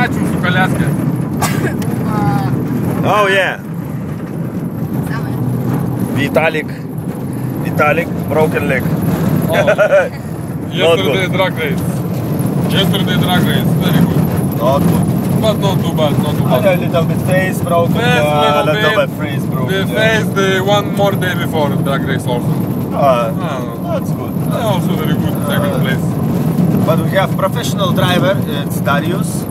Pikachu su koleske. Oh yeah. Vitalik broken leg. Yesterday drag race. Very good. Not good. But not too bad, A little bit face broken, a little bit face broken. The face, the one more day before drag race also. That's good. Also very good, second place. But we have professional driver, it's Darius.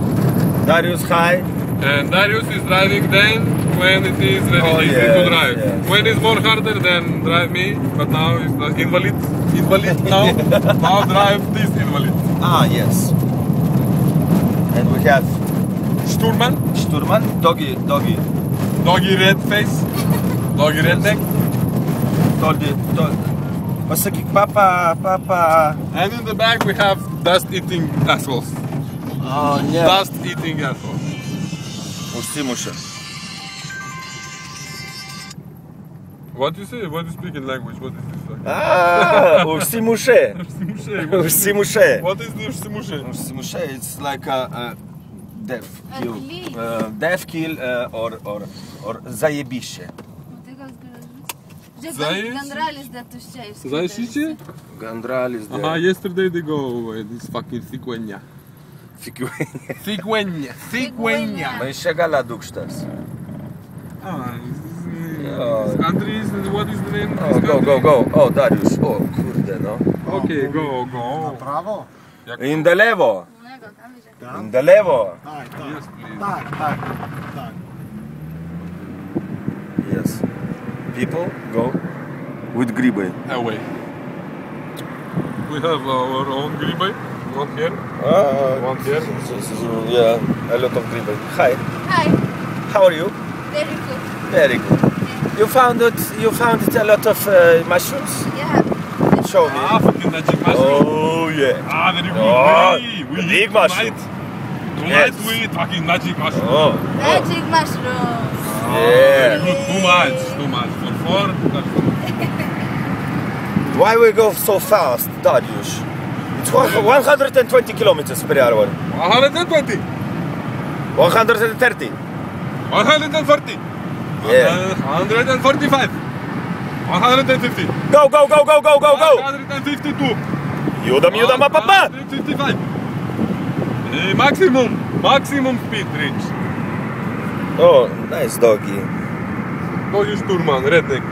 Darius, hi. And Darius is driving then when it is very easy to drive. Yes. When it's more harder than drive me, but now it's the invalid now. Now drive this invalid. Yes. And we have Sturman, doggy. doggy red face, doggy red neck. Pasakyk, papa. And in the back we have dust eating assholes. Ne. Dust eating assholes. Užsimušė. What you say? What you speak in language? What is this? Užsimušė. Užsimušė. What is the užsimušė? Užsimušė, it's like a death kill. Death kill or zajebišė. Gandralis dar tuščia. Zajebišė? Gandralis dar. Aha, yesterday they go away. This fucking cigüeña. Cigüeña. Maišė gala dukštas. Andris, what is the name? Go. Darius. Kurde, no. Okay, go. Prawo? In the levo. In the levo. Tak. Yes, please. Tak. Yes. People go with griby. Away. We have our own griby. One here. One here. Yeah, a lot of griby. Hi. Hi, How are you? very good. Very good. You found a lot of mushrooms? Yeah. Show me. Fucking magic mushroom. Oh yeah. Very good. Oh, We big eat mushroom. Tonight Yes. we eat fucking magic mushroom. Magic mushrooms. Yeah. Too much. For four. Why we go so fast, Darius? It's 120 kilometers per hour. 120. 130. 140. Yeah. 145. 150. Go. 152. Judam, papa. 155. Maximum speed reach. Oh, nice doggy. Doggy Sturman, redneck.